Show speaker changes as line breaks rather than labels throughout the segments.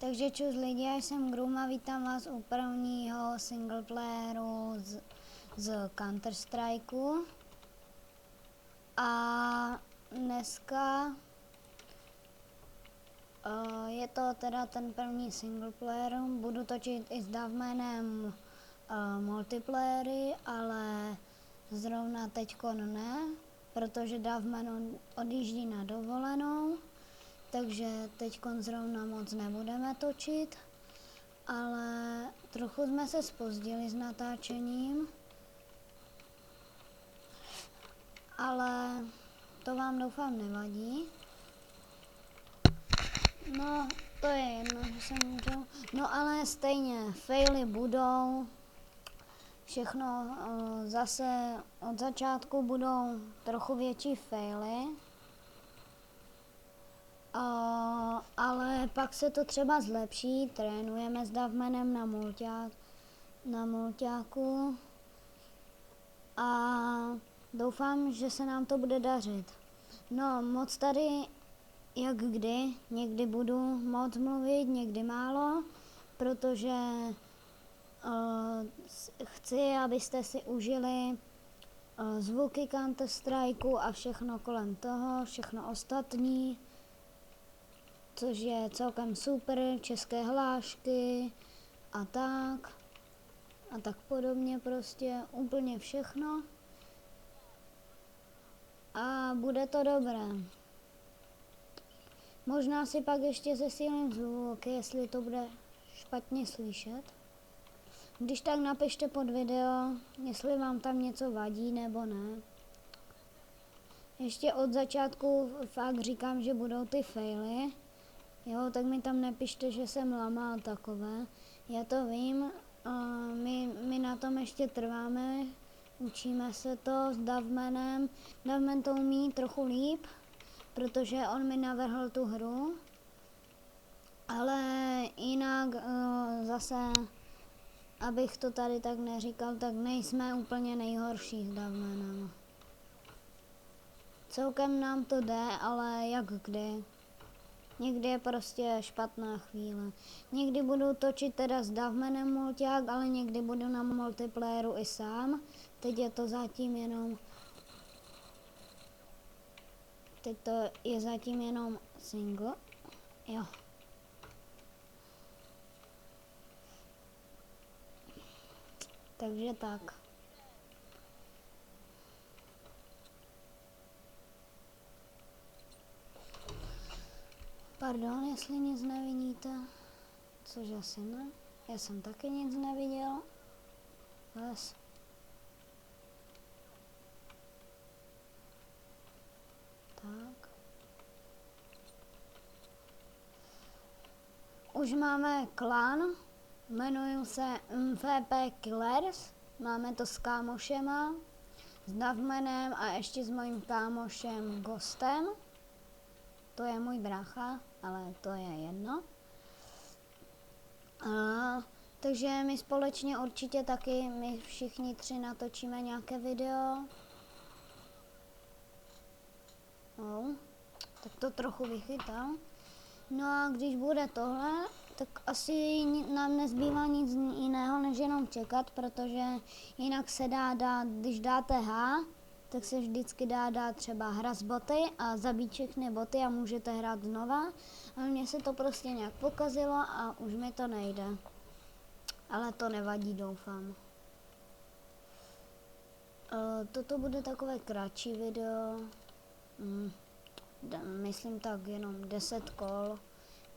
Takže čus lidi, já jsem Groom a vítám vás u prvního singleplayeru z Counter-Strikeu. A dneska je to teda ten první singleplayer. Budu točit i s Davmanem multiplayery, ale zrovna teďko ne, protože Davman odjíždí na dovolenou. Takže teď zrovna moc nebudeme točit, ale trochu jsme se zpozdili s natáčením, ale to vám doufám nevadí. No, to je jedno, že jsem můžu. No ale stejně, faily budou, všechno zase od začátku budou trochu větší faily. Ale pak se to třeba zlepší, trénujeme s Davmanem na mulťáku a doufám, že se nám to bude dařit. No, moc tady jak kdy, někdy budu moc mluvit, někdy málo, protože chci, abyste si užili zvuky Counter-Strikeu a všechno kolem toho, všechno ostatní, což je celkem super, české hlášky a tak podobně, prostě úplně všechno a bude to dobré. Možná si pak ještě zesílím zvuk, jestli to bude špatně slyšet. Když tak napište pod video, jestli vám tam něco vadí nebo ne. Ještě od začátku fakt říkám, že budou ty faily. Jo, tak mi tam nepište, že jsem lama a takové. Já to vím, my na tom ještě trváme, učíme se to s Davmanem. Davman to umí trochu líp, protože on mi navrhl tu hru. Ale jinak zase, abych to tady tak neříkal, tak nejsme úplně nejhorší s Davmanem. Celkem nám to jde, ale jak kdy. Někdy je prostě špatná chvíle. Někdy budu točit teda s Davmanem mulťák, ale někdy budu na multiplayeru i sám. Teď je to zatím jenom... Teď to je zatím jenom single. Jo. Takže tak. Pardon, jestli nic nevidíte, což asi ne. Já jsem taky nic neviděl. Les. Tak. Už máme klan, jmenuji se MVP Killers, máme to s kámošema, s Davmanem a ještě s mojím kámošem Ghostem. To je můj brácha, ale to je jedno. Takže my společně určitě taky, my všichni tři natočíme nějaké video. Tak to trochu vychytal. No a když bude tohle, tak asi nám nezbývá nic jiného, než jenom čekat, protože jinak se dá dát, když dáte H, tak se vždycky dá dát třeba hra s boty a zabít všechny boty a můžete hrát znova. Ale mně se to prostě nějak pokazilo a už mi to nejde. Ale to nevadí, doufám. Toto bude takové kratší video. Myslím tak jenom 10 kol,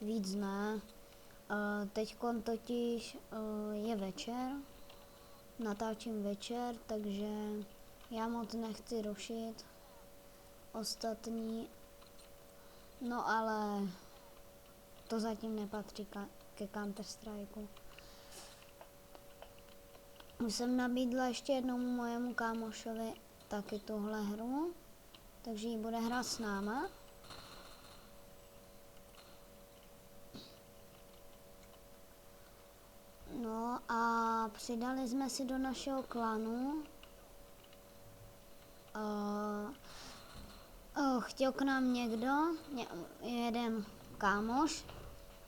víc ne. Teďkon totiž je večer, natáčím večer, takže já moc nechci rušit ostatní, no ale to zatím nepatří ke Counter-Strikeu. Už jsem nabídla ještě jednomu mojemu kámošovi taky tuhle hru, takže ji bude hrát s náma. No a přidali jsme si do našeho klanu. Chtěl k nám někdo, jeden kámoš,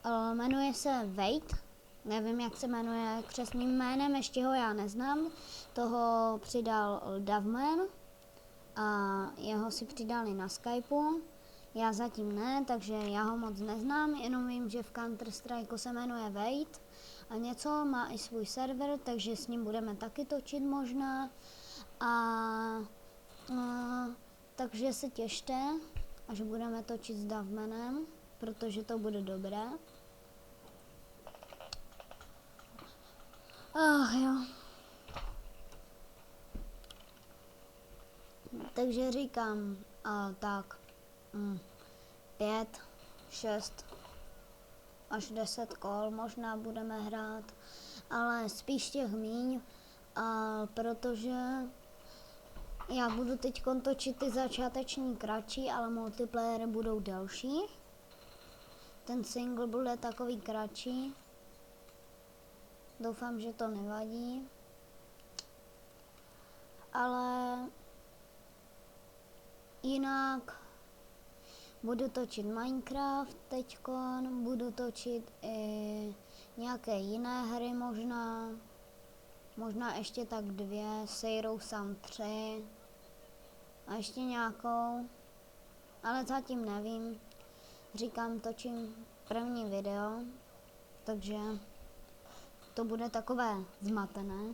Jmenuje se Wade, nevím, jak se jmenuje křestním jménem, ještě ho já neznám. Toho přidal Davman a jeho si přidali na Skypeu. Já zatím ne, takže já ho moc neznám, jenom vím, že v Counter-Strike se jmenuje Wade a něco, má i svůj server, takže s ním budeme taky točit možná. Takže se těšte, až budeme točit s Davmanem, protože to bude dobré. Jo. Takže říkám, tak 5, 6 až 10 kol možná budeme hrát, ale spíš těch míň, protože já budu teď točit ty začáteční kratší, ale multiplayery budou delší. Ten single bude takový kratší. Doufám, že to nevadí. Ale jinak budu točit Minecraft teďkon, budu točit i nějaké jiné hry možná ještě tak 2, Sejrou Sam 3 a ještě nějakou, ale zatím nevím. Říkám, točím první video, takže to bude takové zmatené.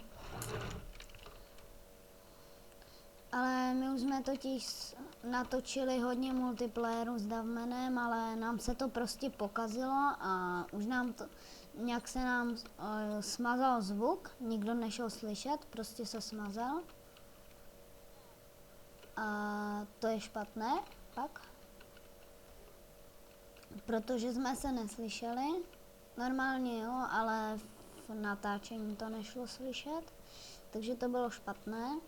Ale my už jsme totiž natočili hodně multiplayerů s Davmanem, ale nám se to prostě pokazilo a už nám to, nějak se nám smazal zvuk, nikdo nešel slyšet, prostě se smazal. A to je špatné pak, protože jsme se neslyšeli. Normálně jo, ale v natáčení to nešlo slyšet, takže to bylo špatné.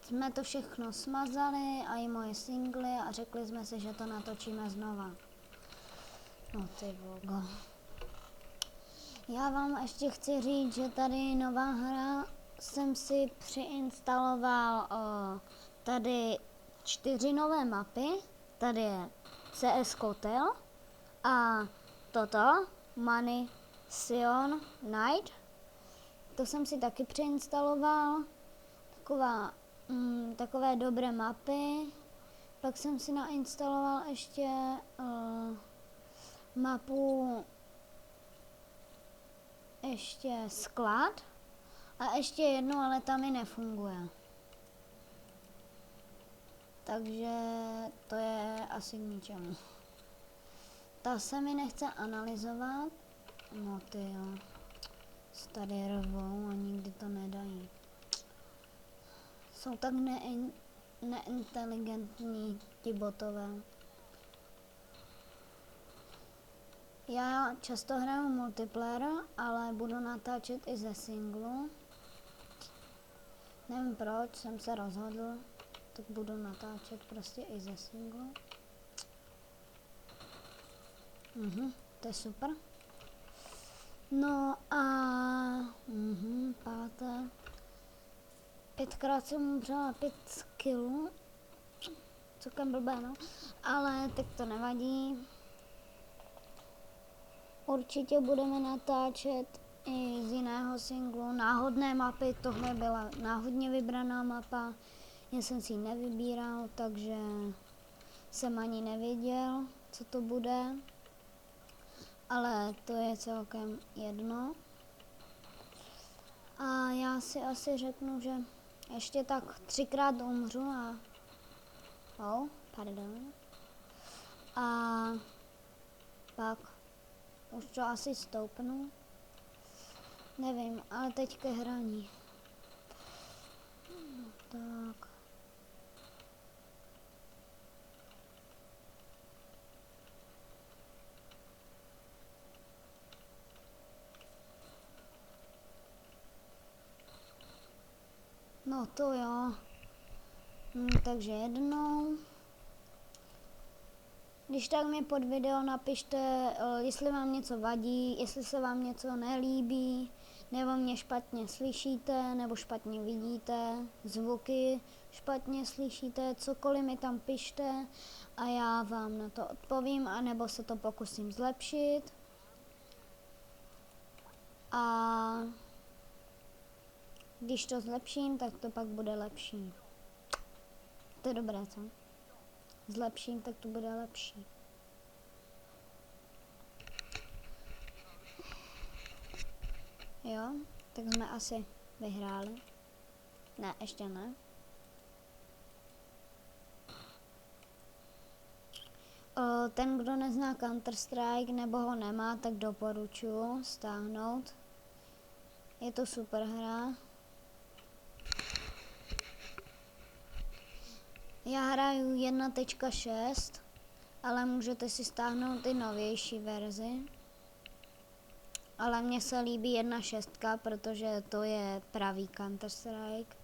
Jsme to všechno smazali a i moje singly a řekli jsme si, že to natočíme znova. No ty vogo. Já vám ještě chci říct, že tady nová hra, jsem si přiinstaloval tady 4 nové mapy. Tady je CS Kotel a toto Sion Night. To jsem si taky přiinstaloval. Takové dobré mapy. Pak jsem si nainstaloval ještě mapu sklad a ještě jednu, ale ta mi nefunguje. Takže to je asi k ničemu. Ta se mi nechce analyzovat. No ty jo. Tady rvou a nikdy to nedají. Jsou tak neinteligentní ti botové. Já často hraju multiplayer, ale budu natáčet i ze singlu. Nevím proč jsem se rozhodl, tak budu natáčet prostě i ze singlu. To je super. No a páté. 5krát jsem umřela 5 killů. Celkem blbé, no. Ale tak to nevadí. Určitě budeme natáčet i z jiného singlu. Náhodné mapy, tohle byla náhodně vybraná mapa. Já jsem si ji nevybíral, takže jsem ani nevěděl, co to bude. Ale to je celkem jedno. A já si asi řeknu, že ještě tak 3krát umřu a... pardon. A pak už to asi stoupnu. Nevím, ale teď ke hraní. Tak. No to jo. Takže jednou. Když tak mi pod video napište, jestli vám něco vadí, jestli se vám něco nelíbí, nebo mě špatně slyšíte, nebo špatně vidíte, zvuky špatně slyšíte, cokoliv mi tam pište a já vám na to odpovím, anebo se to pokusím zlepšit. A když to zlepším, tak to pak bude lepší. To je dobré, co? Zlepším, tak to bude lepší. Jo, tak jsme asi vyhráli. Ne, ještě ne. Ten, kdo nezná Counter-Strike nebo ho nemá, tak doporučuji stáhnout. Je to super hra. Já hraju 1.6, ale můžete si stáhnout i novější verzi. Ale mně se líbí 1.6, protože to je pravý Counter-Strike.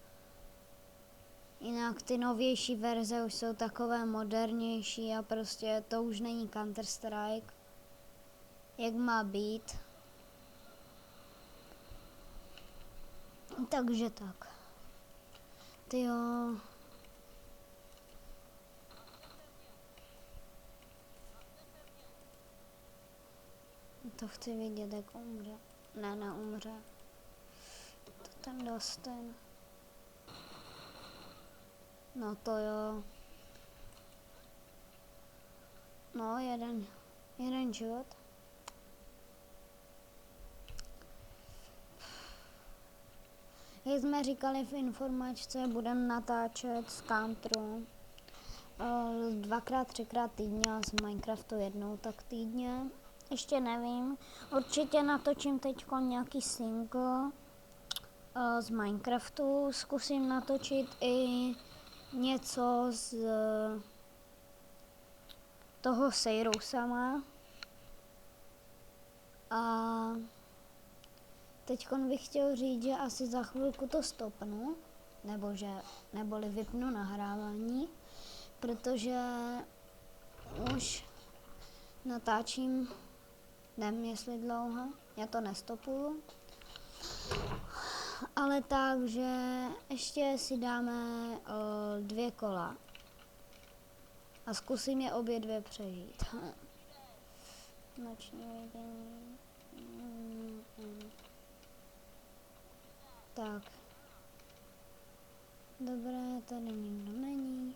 Jinak ty novější verze už jsou takové modernější a prostě to už není Counter-Strike, jak má být. Takže tak. Tyjo. To chci vidět, jak umře. Ne, neumře. To ten Dustin. No to jo. No, jeden život. Jak jsme říkali v informačce, budeme natáčet z Counteru 2x, 3x týdně a z Minecraftu jednou tak týdně. Ještě nevím. Určitě natočím teď nějaký single z Minecraftu. Zkusím natočit i něco z toho Sejrousama. A teďkon bych chtěl říct, že asi za chvilku to stopnu, neboli vypnu nahrávání, protože už natáčím, nevím jestli dlouho, já to nestopuju. Ale takže ještě si dáme 2 kola a zkusím je obě 2 přežít. Noční vidění. Tak. Dobré, tady nikdo není.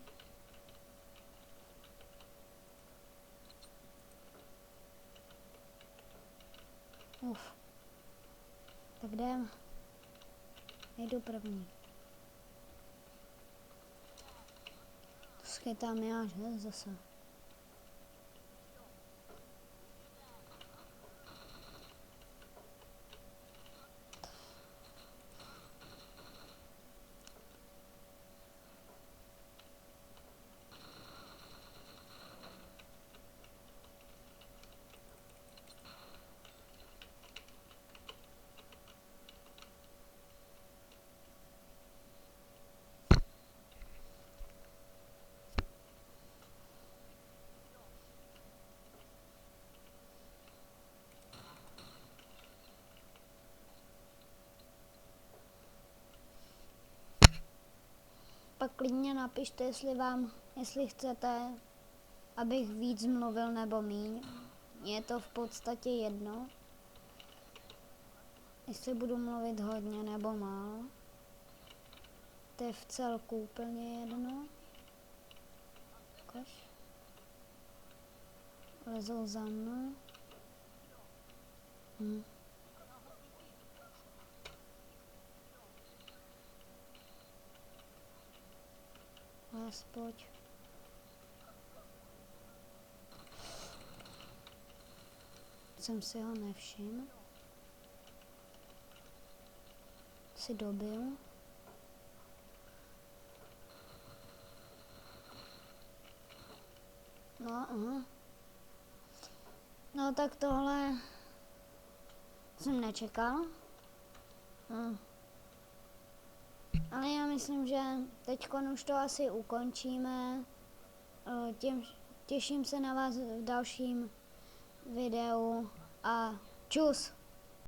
Tak jdem. Jdu první. To schytám já, že zase. Pak klidně napište, jestli chcete, abych víc mluvil nebo míň. Je to v podstatě jedno, jestli budu mluvit hodně nebo málo. To je v celku úplně jedno. Kož. Lezou za mnou. Pojď. Jsem si ho nevšiml. Si dobil. No, aha. No tak tohle jsem nečekal. Ale já myslím, že teďkon už to asi ukončíme. Těším se na vás v dalším videu a čus!